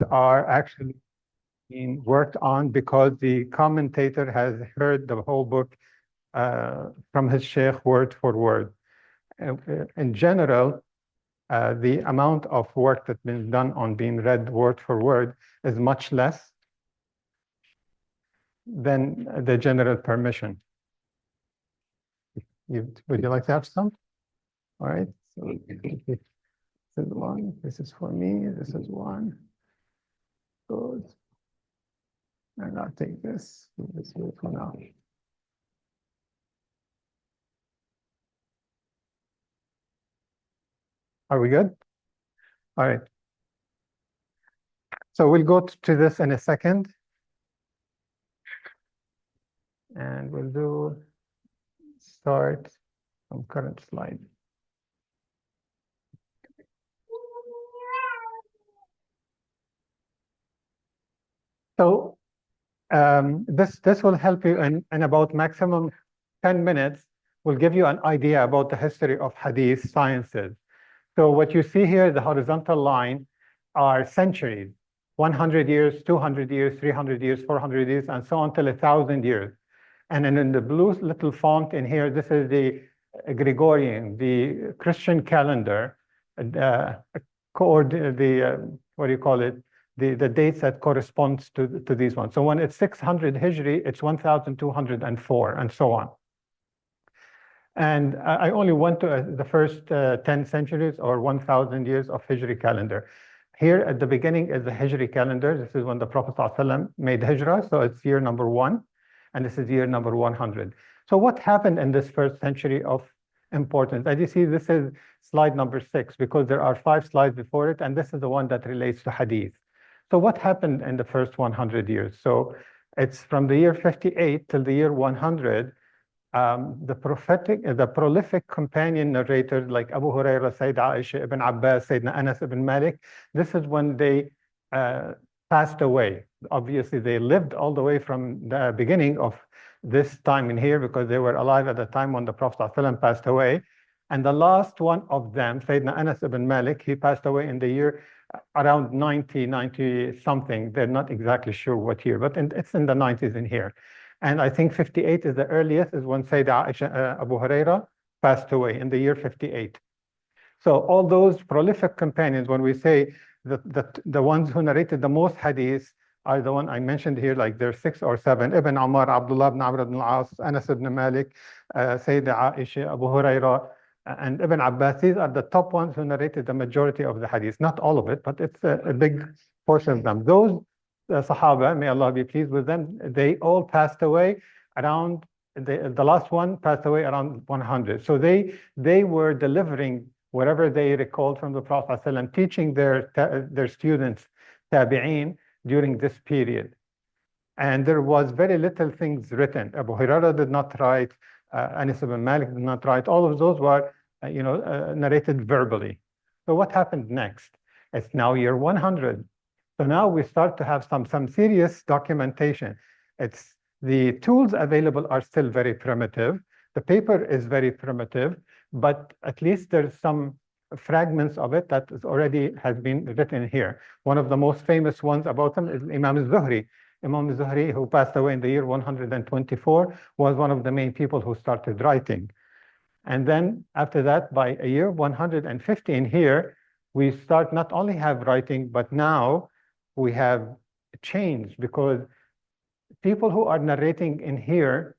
are actually being worked on because the commentator has heard the whole book from his sheikh word for word. In general, the amount of work that's been done on being read word for word is much less than the general permission. Would you like to have some? All right. So this is one. This is for me. This is one. Good. And I'll take this. This way for now. Are we good? All right. So we'll go to this in a second. And we'll do start from current slide. So this will help you in about maximum 10 minutes. Will give you an idea about the history of Hadith sciences. So what you see here, the horizontal line, are centuries, 100 years, 200 years, 300 years, 400 years, and so on till 1,000 years. And then in the blue little font in here, this is the Gregorian, the Christian calendar, what do you call it? The dates that corresponds to these ones. So when it's 600 Hijri, it's 1204, and so on. And I only went to the first 10 centuries or 1,000 years of Hijri calendar. Here at the beginning is the Hijri calendar. This is when the Prophet ﷺ made Hijrah, so it's year number 1, and this is year number 100. So what happened in this first century of importance? As you see, this is slide number 6, because there are 5 slides before it, and this is the one that relates to Hadith. So what happened in the first 100 years? So it's from the year 58 till the year 100. The prolific companion narrators like Abu Hurairah, Sayyidina Aisha, Ibn Abbas, Sayyidina Anas ibn Malik, this is when they passed away. Obviously, they lived all the way from the beginning of this time in here because they were alive at the time when the Prophet ﷺ passed away. And the last one of them, Sayyidina Anas ibn Malik, he passed away in the year around 90 something. They're not exactly sure what year, but it's in the 90s in here. And I think 58 is the earliest, is when Sayyidina Aisha, Abu Hurairah passed away in the year 58. So all those prolific companions, when we say that the ones who narrated the most hadith are the one I mentioned here, like there's 6 or 7, Ibn Umar, Abdullah ibn Amr ibn al-As, Anas ibn Malik, Sayyidina Aisha, Abu Hurairah, and Ibn Abbas. These are the top ones who narrated the majority of the hadith. Not all of it, but it's a big portion of them. Those Sahaba, may Allah be pleased with them, they all passed away around, the last one passed away around 100. So they were delivering whatever they recalled from the Prophet ﷺ, teaching their students, tabi'een, during this period. And there was very little things written. Abu Hurairah did not write, Anas ibn Malik did not write. All of those were narrated verbally. So what happened next? It's now year 100. So now we start to have some serious documentation. The tools available are still very primitive. The paper is very primitive, but at least there's some fragments of it that already has been written here. One of the most famous ones about him is Imam al-Zuhri. Imam al-Zuhri, who passed away in the year 124, was one of the main people who started writing. And then after that, by a year 115 here, we start not only have writing, but now we have changed, because people who are narrating in here,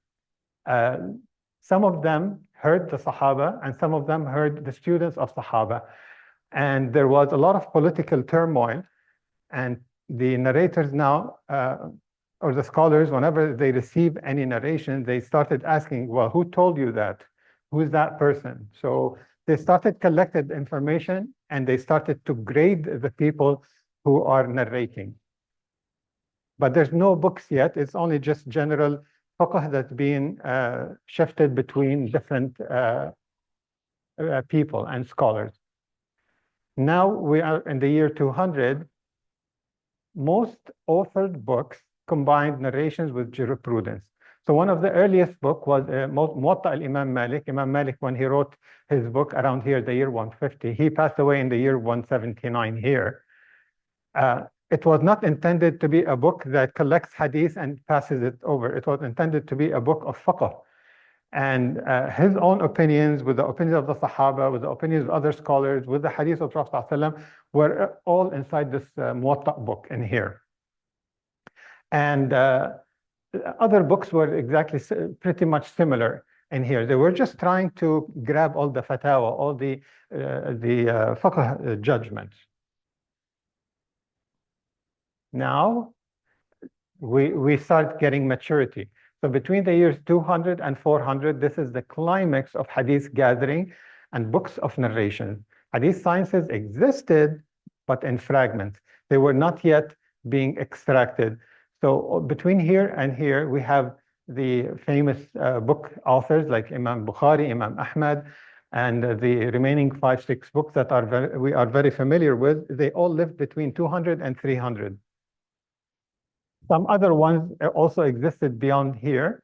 some of them heard the Sahaba and some of them heard the students of Sahaba. And there was a lot of political turmoil, and the narrators now, or the scholars, whenever they receive any narration, they started asking, well, who told you that? Who's that person? So they started collecting information and they started to grade the people who are narrating. But there's no books yet. It's only just general fiqh that's being shifted between different people and scholars. Now we are in the year 200. Most authored books combined narrations with jurisprudence. So one of the earliest books was Muwatta al-Imam Malik. Imam Malik, when he wrote his book around here, the year 150, he passed away in the year 179 here. it was not intended to be a book that collects hadith and passes it over. It was intended to be a book of fiqh. And his own opinions, with the opinions of the Sahaba, with the opinions of other scholars, with the hadith of Prophet ﷺ, were all inside this Muwatta book in here. And other books were exactly pretty much similar in here. They were just trying to grab all the fatawa, all the fiqh judgments. Now we start getting maturity. So between the years 200 and 400, this is the climax of hadith gathering and books of narration. Hadith sciences existed, but in fragments. They were not yet being extracted. So between here and here, we have the famous book authors like Imam Bukhari, Imam Ahmad, and the remaining 5-6 books that we are very familiar with. They all lived between 200 and 300. Some other ones also existed beyond here.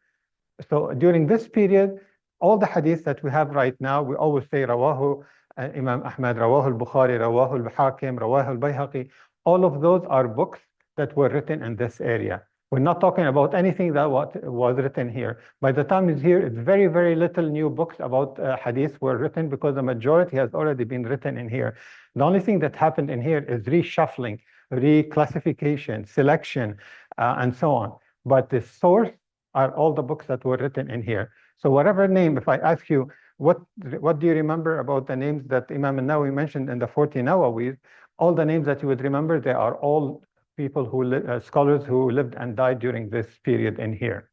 So during this period, all the hadiths that we have right now, we always say Rawahu Imam Ahmad, Rawahu al-Bukhari, Rawahu al-Hakim, Rawahu al-Bayhaqi. All of those are books that were written in this area. We're not talking about anything that was written here. By the time it's here, it's very, very little new books about hadith were written because the majority has already been written in here. The only thing that happened in here is reshuffling, reclassification, selection, and so on. But the source are all the books that were written in here. So whatever name, if I ask you, what do you remember about the names that Imam Nawawi mentioned in the 40 Nawawis, all the names that you would remember, they are all people who scholars who lived and died during this period in here.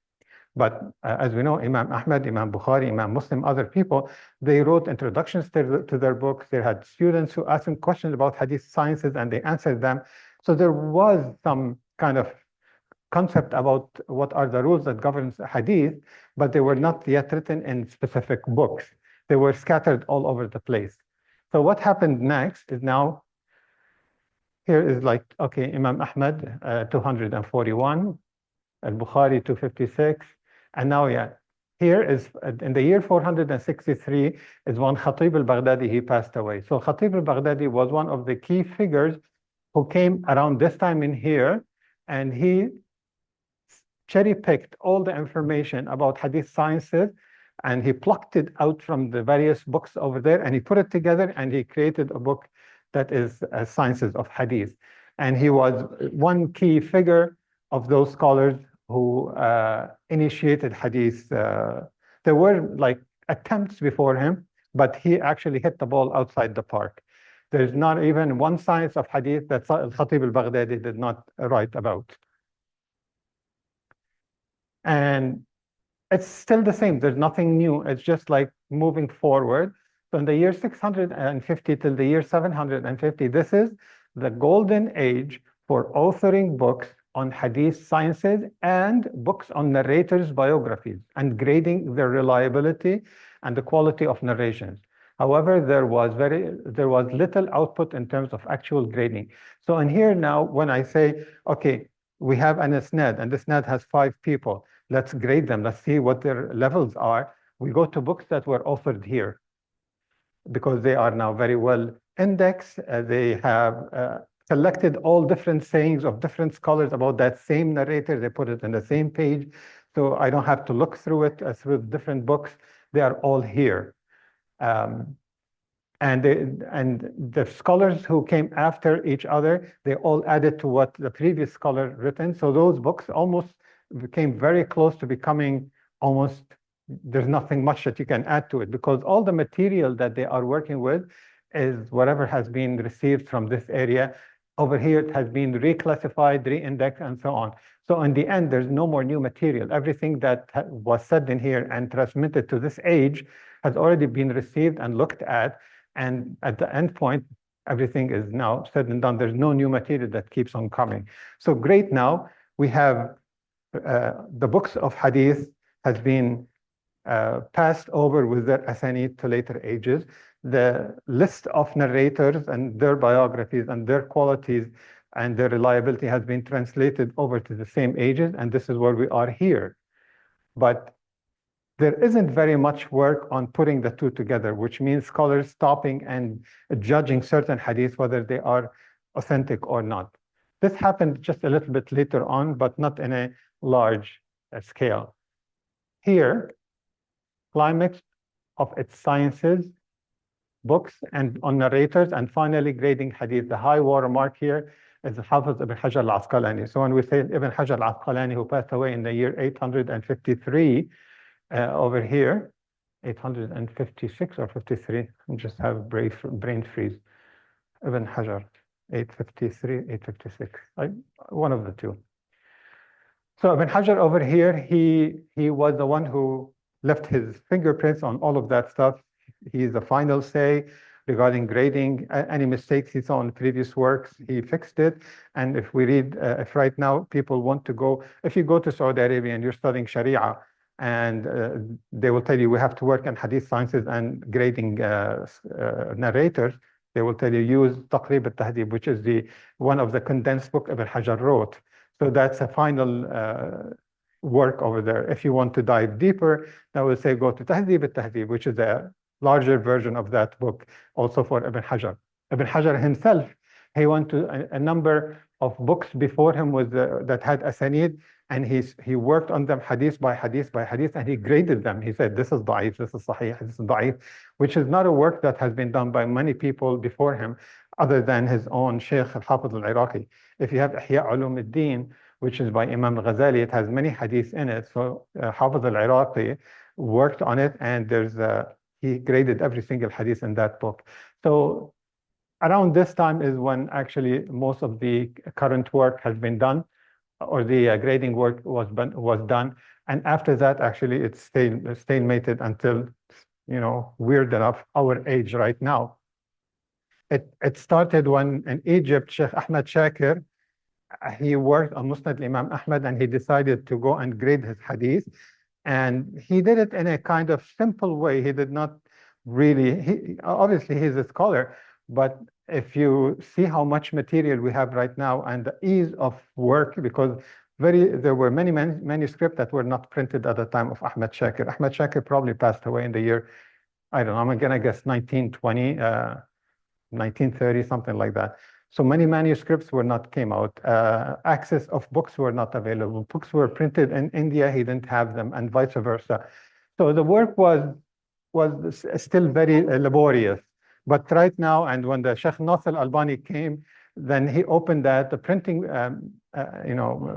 But as we know, Imam Ahmad, Imam Bukhari, Imam Muslim, other people, they wrote introductions to their books. They had students who asked them questions about hadith sciences and they answered them. So there was some kind of concept about what are the rules that governs hadith, but they were not yet written in specific books. They were scattered all over the place. So what happened next is now, here is like, okay, Imam Ahmad, 241, al-Bukhari, 256, and now, yeah, here is, in the year 463, is when Khatib al-Baghdadi, he passed away. So Khatib al-Baghdadi was one of the key figures who came around this time in here, and he cherry-picked all the information about hadith sciences, and he plucked it out from the various books over there, and he put it together, and he created a book that is Sciences of Hadith. And he was one key figure of those scholars who initiated hadith. There were like attempts before him, but he actually hit the ball outside the park. There's not even one science of hadith that Khatib al-Baghdadi did not write about. And it's still the same. There's nothing new. It's just like moving forward. So in the year 650 till the year 750, this is the golden age for authoring books on hadith sciences and books on narrators' biographies and grading their reliability and the quality of narrations. However, there was little output in terms of actual grading. So in here now, when I say, okay, we have an isnad, and this isnad has 5 people, let's grade them, let's see what their levels are, we go to books that were authored here, because they are now very well indexed. They have collected all different sayings of different scholars about that same narrator. They put it in the same page. So I don't have to look through it through different books. They are all here. And the scholars who came after each other, they all added to what the previous scholar written. So those books almost became very close to becoming almost, there's nothing much that you can add to it, because all the material that they are working with is whatever has been received from this area. Over here, it has been reclassified, re-indexed, and so on. So in the end, there's no more new material. Everything that was said in here and transmitted to this age has already been received and looked at. And at the end point, everything is now said and done. There's no new material that keeps on coming. So great, now we have the books of hadith has been passed over with their asanid to later ages. The list of narrators and their biographies and their qualities and their reliability has been translated over to the same ages, and this is where we are here. But there isn't very much work on putting the two together, which means scholars stopping and judging certain hadith, whether they are authentic or not. This happened just a little bit later on, but not in a large scale. Here, climax of its sciences, books, and on narrators, and finally grading hadith. The high watermark here is Hafiz ibn Hajar al-Asqalani. So when we say Ibn Hajar al-Asqalani, who passed away in the year 853, over here, 856 or 53, I just have a brain freeze. Ibn Hajar, 853, 856, one of the two. So Ibn Hajar over here, he was the one who left his fingerprints on all of that stuff. He's the final say regarding grading. Any mistakes he saw in previous works, he fixed it. And if we read, if right now people want to go, if you go to Saudi Arabia and you're studying Sharia, and they will tell you we have to work in Hadith sciences and grading narrators, they will tell you use Taqrib al-Tahdhib, which is one of the condensed book Ibn Hajar wrote. So that's a final work over there. If you want to dive deeper, I will say go to Tahdhib al-Tahdhib, which is a larger version of that book, also for Ibn Hajar. Ibn Hajar himself, he went to a number of books before him that had asanid, and he worked on them hadith by hadith by hadith, and he graded them. He said, this is da'if, this is sahih, this is da'if, which is not a work that has been done by many people before him, other than his own Shaykh al-Hafiz al-Iraqi. If you have Ihya Ulum al-Din, which is by Imam al-Ghazali, it has many hadiths in it. So Hafiz al-Iraqi worked on it, and he graded every single hadith in that book. So around this time is when actually most of the current work has been done, or the grading work was done. And after that, actually, it's stalemated until, weird enough, our age right now. It started when in Egypt, Sheikh Ahmed Shakir, he worked on Musnad Imam Ahmed, and he decided to go and grade his hadith. And he did it in a kind of simple way. He did not really, obviously he's a scholar, but if you see how much material we have right now and the ease of work, because there were many manuscripts that were not printed at the time of Ahmed Shakir. Ahmed Shakir probably passed away in the year, I don't know, I'm gonna guess 1920, 1930, something like that. So many manuscripts came out. Access of books were not available. Books were printed in India, he didn't have them, and vice versa. So the work was still very laborious. But right now, and when the Sheikh Nasr al-Albani came, then he opened that. The printing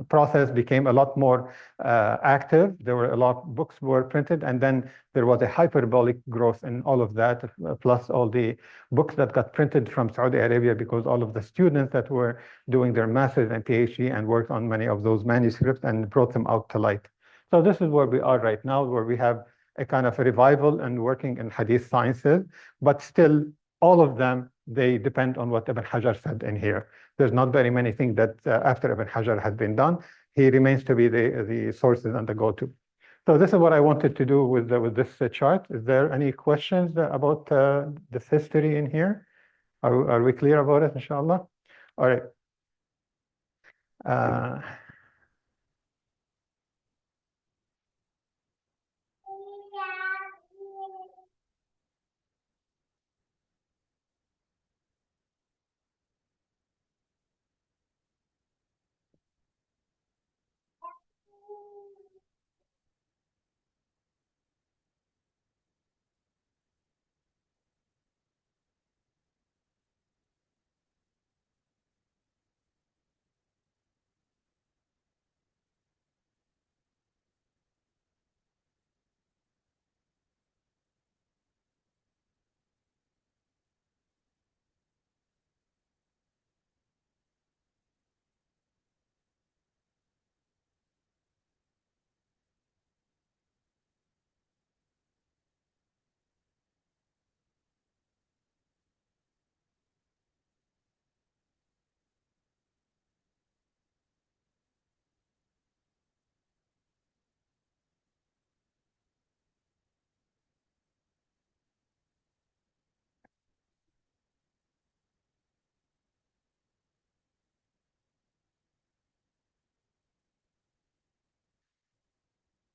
process became a lot more active. There were a lot of books were printed, and then there was a hyperbolic growth in all of that, plus all the books that got printed from Saudi Arabia, because all of the students that were doing their master's and PhD and worked on many of those manuscripts and brought them out to light. So this is where we are right now, where we have a kind of a revival and working in hadith sciences, but still all of them, they depend on what Ibn Hajar said in here. There's not very many things that after Ibn Hajar has been done, he remains to be the sources and the go-to. So this is what I wanted to do with this chart. Is there any questions about this history in here? Are we clear about it, inshallah? All right.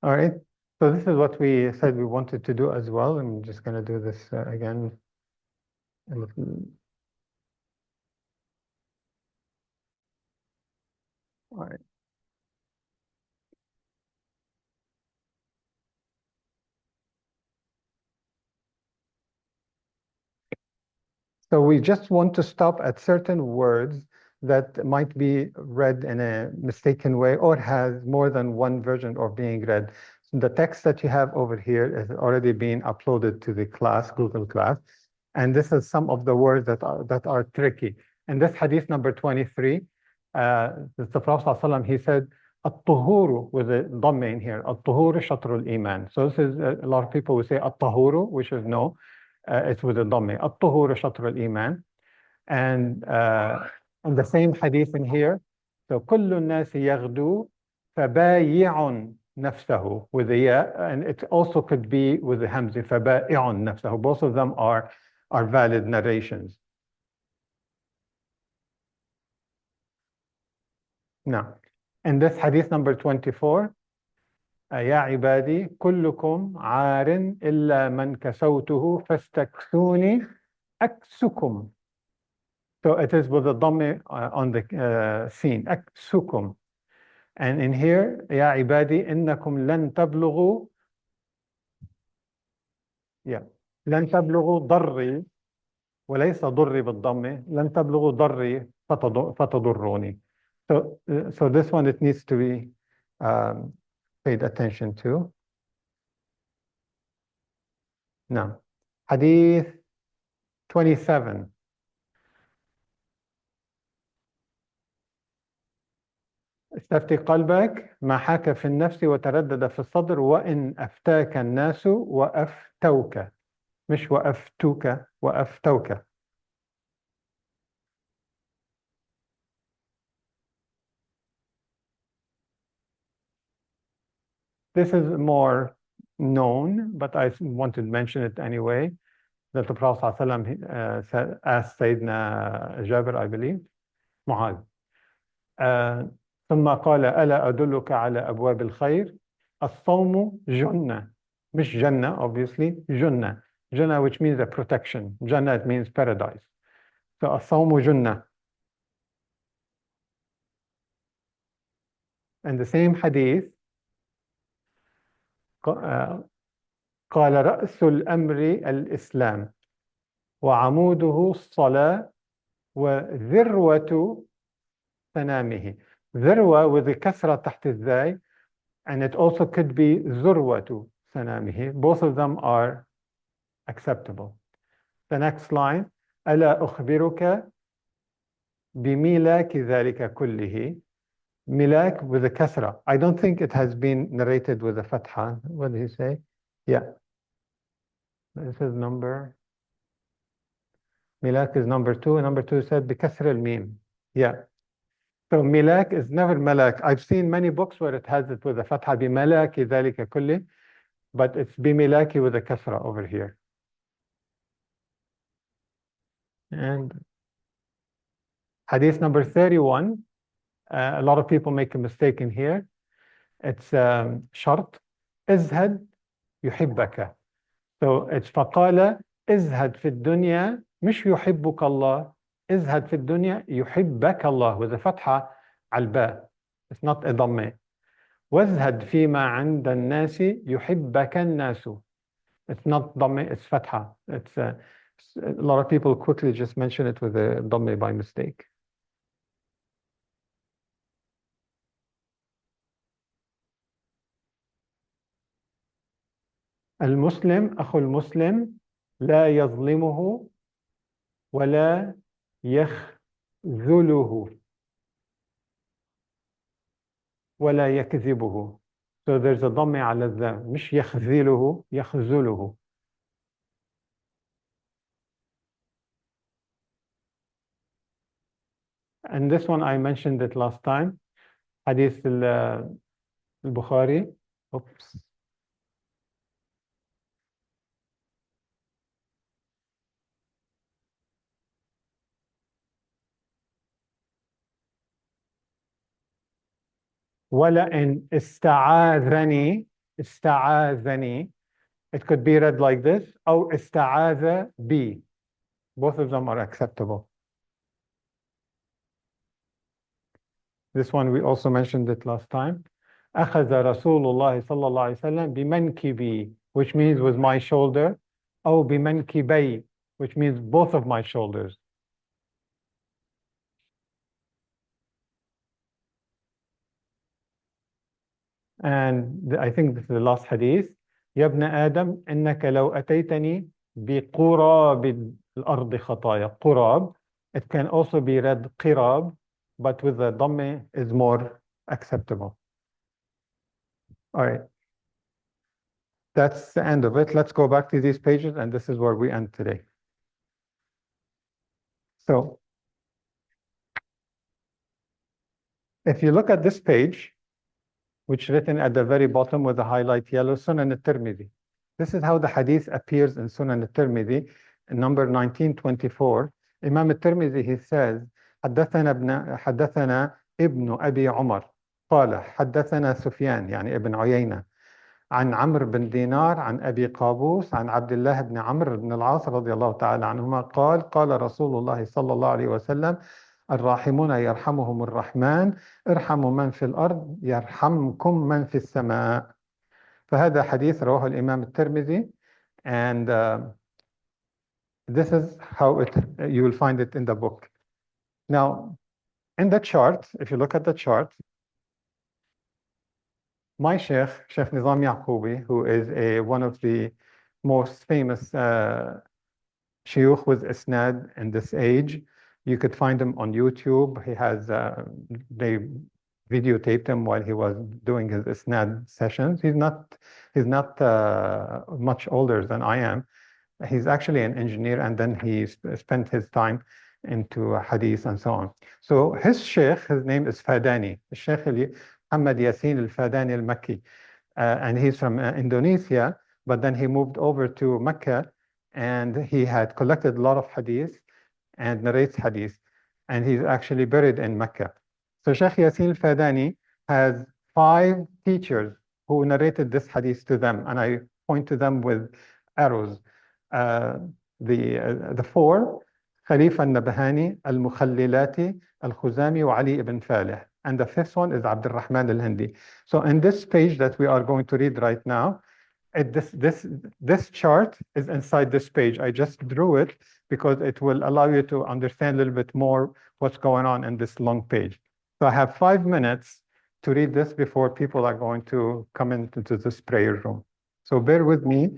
All right. So this is what we said we wanted to do as well. I'm just going to do this again. A little. All right. So we just want to stop at certain words that might be read in a mistaken way or has more than one version of being read. So the text that you have over here has already been uploaded to the class, Google Class. And this is some of the words that are tricky. In this hadith number 23, the Prophet ﷺ, he said, الطهور with a dhamma in here, الطهور شطر الإيمان. So this is, a lot of people will say الطهور, which is no, it's with a dhamma. الطهور شطر الإيمان. And the same hadith in here, so كل الناس يغدو فبايع نفسه with a ya, and it also could be with the hamza, فبائع نفسه. Both of them are valid narrations. Now, in this hadith number 24, يا عبادي كلكم عار إلا من كسوته فاستكسوني أكسكم. So it is with the dhamma on the scene, أكسكم. And in here, يا عبادي إنكم لن تبلغوا, yeah, لن تبلغوا ضري وليس ضري بالضمة، لن تبلغوا ضري فتضروني. So this one, it needs to be paid attention to. Now, Hadith 27. استفتي قلبك ما حاك في النفس وتردد في الصدر وإن أفتاك الناس وأفتوك، مش وأفتوك، وأفتوك. This is more known, but I want to mention it anyway, that the Prophet ﷺ asked Sayyidina Jabir, I believe, Mu'adh, ثم قال ألا أدلك على أبواب الخير الصوم جنة، مش جنة obviously, جنة, جنة which means a protection, جنة it means paradise. So الصوم جنة. And the same hadith, قال رأس الأمر الإسلام وعموده الصلاة وذروة سنامه. ذروة with the كسرة تحت الزاي, and it also could be ذروة سنامه. Both of them are acceptable. The next line, ألا أخبرك بميلاك ذلك كله. Milak with a kasra. I don't think it has been narrated with a fatha. What did he say? Yeah. This is number. Milak is number 2. Number 2 said بكسر الميم. Yeah. So milak is never malak. I've seen many books where it has it with a fatha بملاك ذلك كله, but it's بملاك with a kasra over here. And hadith number 31. A lot of people make a mistake in here. It's شرط ازهد يحبك. So it's فقال ازهد في الدنيا مش يحبك الله. ازهد في الدنيا يحبك الله with a فتحة على الباء. It's not a ضمة. وازهد فيما عند الناس يحبك الناس. It's not ضمة, it's فتحة. It's a lot of people quickly just mention it with a ضمة by mistake. المسلم أخو المسلم لا يظلمه ولا يخذله ولا يكذبه. So there's a ضمة على الذال, مش يخذله, يخذله. And this one I mentioned it last time. Hadith al-Bukhari. Oops. وَلَئِنْ اسْتَعَاذَنِي, اسْتَعَاذَني. It could be read like this, أو استعاذ بي. Both of them are acceptable. This one we also mentioned it last time. أخذ رسول الله صلى الله عليه وسلم بمنكبي, which means with my shoulder, أو بمنكبي, which means both of my shoulders. And I think this is the last hadith. يا ابن آدم إنك لو أتيتني بقراب الأرض خطايا. قراب. It can also be read قراب, but with the dhamme is more acceptable. All right. That's the end of it. Let's go back to these pages, and this is where we end today. So, if you look at this page, which is written at the very bottom with the highlight yellow, Sunan al-Tirmidhi. This is how the hadith appears in Sunan al-Tirmidhi, number 1924. Imam al-Tirmidhi, he says, حدثنا ابن أبي عمر قال حدثنا سفيان يعني ابن عيينة عن عمرو بن دينار عن أبي قابوس عن عبد الله بن عمرو بن العاص رضي الله تعالى عنهما قال رسول الله صلى الله عليه وسلم الراحمون يرحمهم الرحمن ارحموا من في الأرض يرحمكم من في السماء. فهذا حديث رواه الإمام الترمذي, and this is how you will find it in the book. Now, in the chart, if you look at the chart, my Sheikh Nizam Yaqoubi, who is one of the most famous shuyukh with isnad in this age, you could find him on YouTube. He has, they videotaped him while he was doing his isnad sessions. He's not much older than I am. He's actually an engineer, and then he spent his time into hadith and so on. So his sheikh, his name is Fadani, Sheikh Muhammad Yasin al-Fadani al-Makki, and he's from Indonesia, but then he moved over to Mecca, and he had collected a lot of hadith and narrates hadith, and he's actually buried in Mecca. So Sheikh Yasin al-Fadani has 5 teachers who narrated this hadith to them, and I point to them with arrows. The 4, Khalifa al-Nabhani, al-Mukhallilati, al-Khuzami, wa Ali ibn Falih. And the 5th one is Abd al-Rahman al-Hindi. So in this page that we are going to read right now, this chart is inside this page. I just drew it because it will allow you to understand a little bit more what's going on in this long page. So I have 5 minutes to read this before people are going to come into this prayer room. So bear with me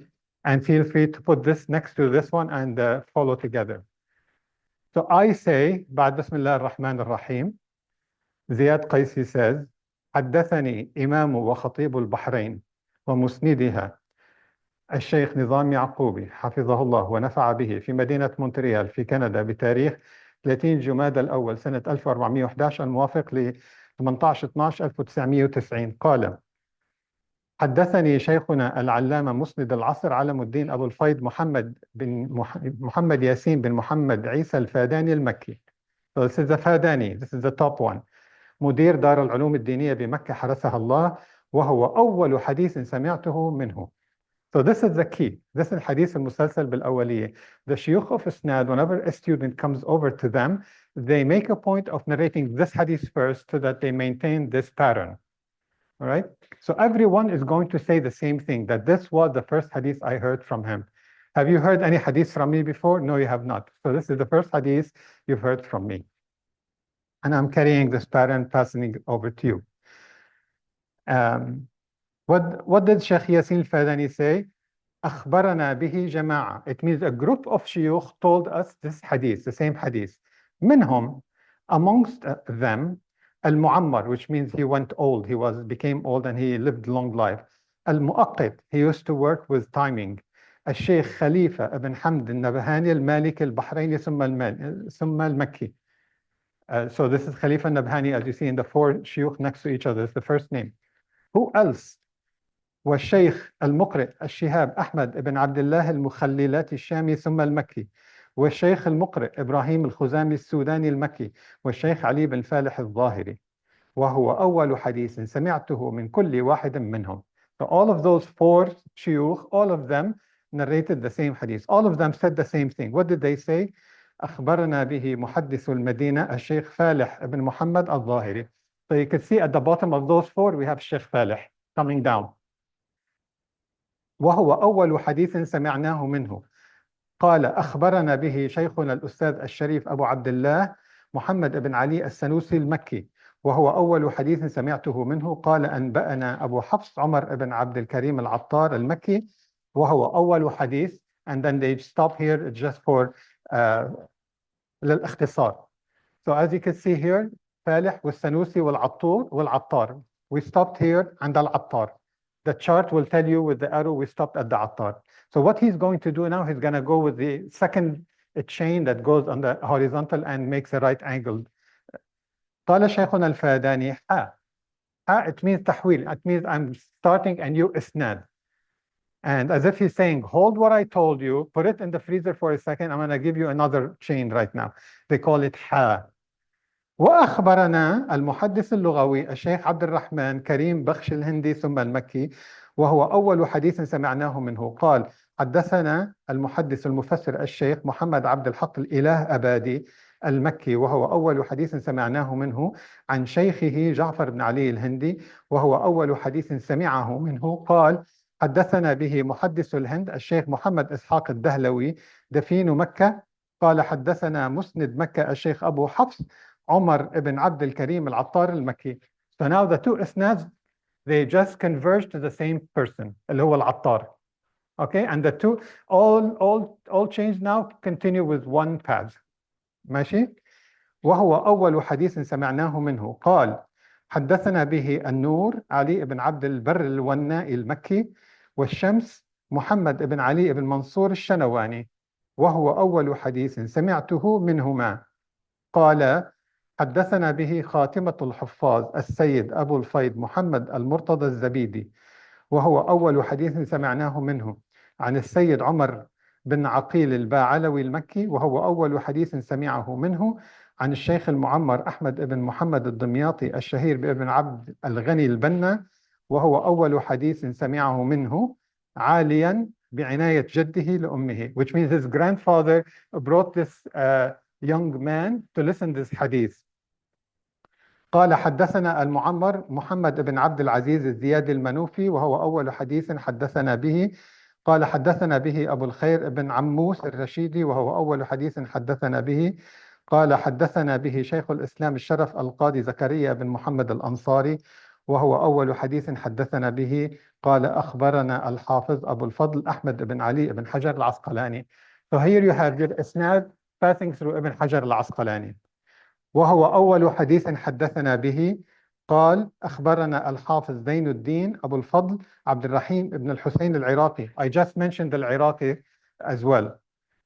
and feel free to put this next to this one and follow together. So I say, بعد بسم الله الرحمن الرحيم, زياد قيسي says, حدثني إمام وخطيب البحرين ومسندها الشيخ نظام يعقوبي حفظه الله ونفع به في مدينة مونتريال في كندا بتاريخ 30 جمادى الأول سنة 1411 الموافق ل 18/12/1990 قال حدثني شيخنا العلامة مسند العصر علم الدين أبو الفيض محمد ياسين بن محمد عيسى الفاداني المكي. So this is the Fadani, this is the top one. مدير دار العلوم الدينية بمكة حرسها الله, وهو أول حديث سمعته منه. So this is the key. This is الحديث المسلسل بالأولية. The shuyukh of Isnad, whenever a student comes over to them, they make a point of narrating this hadith first so that they maintain this pattern. All right? So everyone is going to say the same thing, that this was the first hadith I heard from him. Have you heard any hadith from me before? No, you have not. So this is the first hadith you've heard from me. And I'm carrying this pattern, passing it over to you. What did Sheikh Yasin al-Fadani say? أخبرنا به جماعة. It means a group of shuyukh told us this hadith, the same hadith. منهم, amongst them, Al-Mu'ammar, which means he went old, became old and he lived long life. Al-Mu'aqqid, he used to work with timing. Al-Sheikh Khalifa ibn Hamd al-Nabhani al-Maliki al-Bahraini ثم al-Makki. So this is Khalifa al-Nabhani, as you see in the 4 shuyukh next to each other. It's the first name. Who else? والشيخ المقرئ الشهاب أحمد بن عبد الله المخللات الشامي ثم المكي, والشيخ المقرئ إبراهيم الخزامي السوداني المكي, والشيخ علي بن فالح الظاهري, وهو أول حديث سمعته من كل واحد منهم. So all of those 4 shuyukh, all of them narrated the same hadith. All of them said the same thing. What did they say? أخبرنا به محدث المدينة الشيخ فالح بن محمد الظاهري. So you can see at the bottom of those four, we have Sheikh Falih coming down. وهو أول حديث سمعناه منه قال أخبرنا به شيخنا الأستاذ الشريف أبو عبد الله محمد بن علي السنوسي المكي وهو أول حديث سمعته منه قال أنبأنا أبو حفص عمر بن عبد الكريم العطار المكي وهو أول حديث. And then they stop here just for للاختصار. So as you can see here فالح والسنوسي والعطار. We stopped here عند العطار. The chart will tell you with the arrow we stopped at the Attar. So what he's going to do now, he's going to go with the second chain that goes on the horizontal and makes a right angle. قال شيخنا الفاداني حا. It means تحويل. It means I'm starting a new isnad. And as if he's saying, hold what I told you, put it in the freezer for a second, I'm going to give you another chain right now. They call it حا. وأخبرنا المحدث اللغوي الشيخ عبد الرحمن كريم بخش الهندي ثم المكي وهو أول حديث سمعناه منه قال حدثنا المحدث المفسر الشيخ محمد عبد الحق الإله أبادي المكي وهو أول حديث سمعناه منه عن شيخه جعفر بن علي الهندي وهو أول حديث سمعه منه قال حدثنا به محدث الهند الشيخ محمد إسحاق الدهلوي دفين مكة قال حدثنا مسند مكة الشيخ أبو حفص عمر ibn عبد الكريم العطار المكي. So now the two isnads, they just converge to the same person, اللي هو العطار. Okay, and the two, all chains now continue with one path. ماشي؟ وهو أول حديث سمعناه منه قال حدثنا به النور علي بن عبد البر الونائي المكي والشمس محمد بن علي بن منصور الشنواني وهو أول حديث سمعته منهما قال حدثنا به خاتمة الحفاظ السيد أبو الفيض محمد المرتضى الزبيدي وهو أول حديث سمعناه منه عن السيد عمر بن عقيل الباعلوي المكي وهو أول حديث سمعه منه عن الشيخ المعمر أحمد بن محمد الدمياطي الشهير بابن عبد الغني البنا وهو أول حديث سمعه منه عاليا بعناية جده لأمه, which means his grandfather brought this young man to listen to this hadith. قال حدثنا المعمر محمد بن عبد العزيز الزيادي المنوفي وهو أول حديث حدثنا به قال حدثنا به أبو الخير بن عموس الرشيدي وهو أول حديث حدثنا به قال حدثنا به شيخ الإسلام الشرف القاضي زكريا بن محمد الأنصاري وهو أول حديث حدثنا به قال أخبرنا الحافظ أبو الفضل أحمد بن علي بن حجر العسقلاني. So here you have your isnad passing through Ibn Hajar al-Asqalani. وهو أول حديث حدثنا به قال أخبرنا الحافظ زين الدين أبو الفضل عبد الرحيم بن الحسين العراقي. I just mentioned العراقي as well.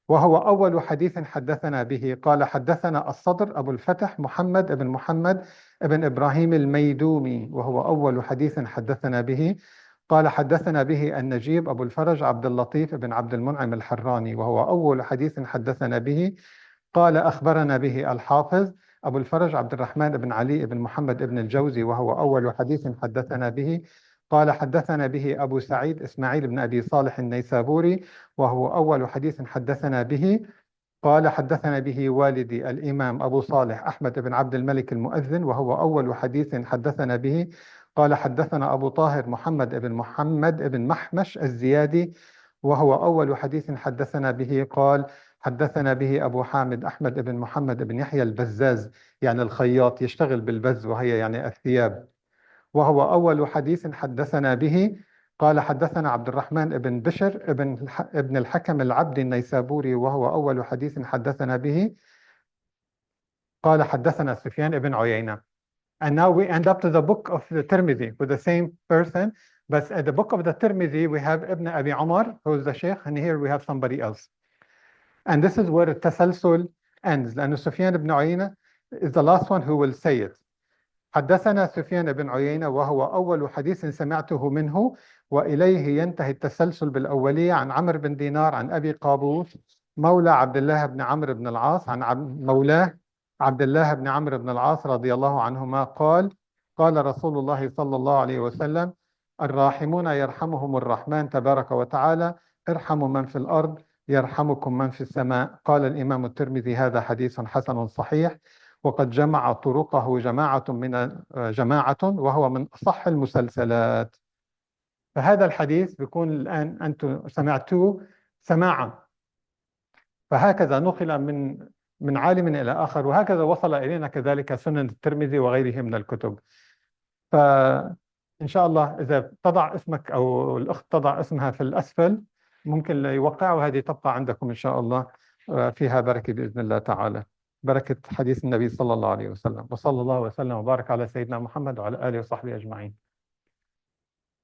وهو أول حديث حدثنا به قال حدثنا الصدر أبو الفتح محمد بن محمد بن إبراهيم الميدومي وهو أول حديث حدثنا به قال حدثنا به النجيب أبو الفرج عبد اللطيف بن عبد المنعم الحراني وهو أول حديث حدثنا به قال أخبرنا به الحافظ أبو الفرج عبد الرحمن بن علي بن محمد بن الجوزي وهو أول حديث حدثنا به قال حدثنا به أبو سعيد إسماعيل بن أبي صالح النيسابوري وهو أول حديث حدثنا به قال حدثنا به والدي الإمام أبو صالح أحمد بن عبد الملك المؤذن وهو أول حديث حدثنا به قال حدثنا أبو طاهر محمد بن محمش الزيادي وهو أول حديث حدثنا به قال حدثنا به أبو حامد أحمد بن محمد بن يحيى البزاز يعني الخياط يشتغل بالبز وهي يعني الثياب وهو أول حديث حدثنا به قال حدثنا عبد الرحمن بن بشر ابن الحكم العبدي النيسابوري وهو أول حديث حدثنا به قال حدثنا سفيان بن عيينة. And now we end up to the book of the Tirmidhi with the same person, but at the book of the Tirmidhi we have Ibn Abi Umar who is the Sheikh, and here we have somebody else. And this is where التسلسل ends لأن سفيان بن عيينة is the last one who will say it. حدثنا سفيان بن عيينة وهو أول حديث سمعته منه وإليه ينتهي التسلسل بالأولية عن عمرو بن دينار عن أبي قابوس مولى عبد الله بن عمرو بن العاص عن مولاه عبد الله بن عمرو بن العاص رضي الله عنهما قال قال رسول الله صلى الله عليه وسلم الراحمون يرحمهم الرحمن تبارك وتعالى ارحموا من في الأرض يرحمكم من في السماء. قال الإمام الترمذي هذا حديث حسن صحيح وقد جمع طرقه جماعة وهو من أصح المسلسلات. فهذا الحديث بيكون الآن أنتم سمعتوه سماعا، فهكذا نقل من عالم إلى آخر، وهكذا وصل إلينا كذلك سنن الترمذي وغيره من الكتب. فإن شاء الله إذا تضع اسمك أو الأخت تضع اسمها في الأسفل ممكن يوقعوا، هذه تبقى عندكم إن شاء الله، فيها بركة بإذن الله تعالى، بركة حديث النبي صلى الله عليه وسلم. وصلى الله وسلم وبارك على سيدنا محمد وعلى آله وصحبه أجمعين.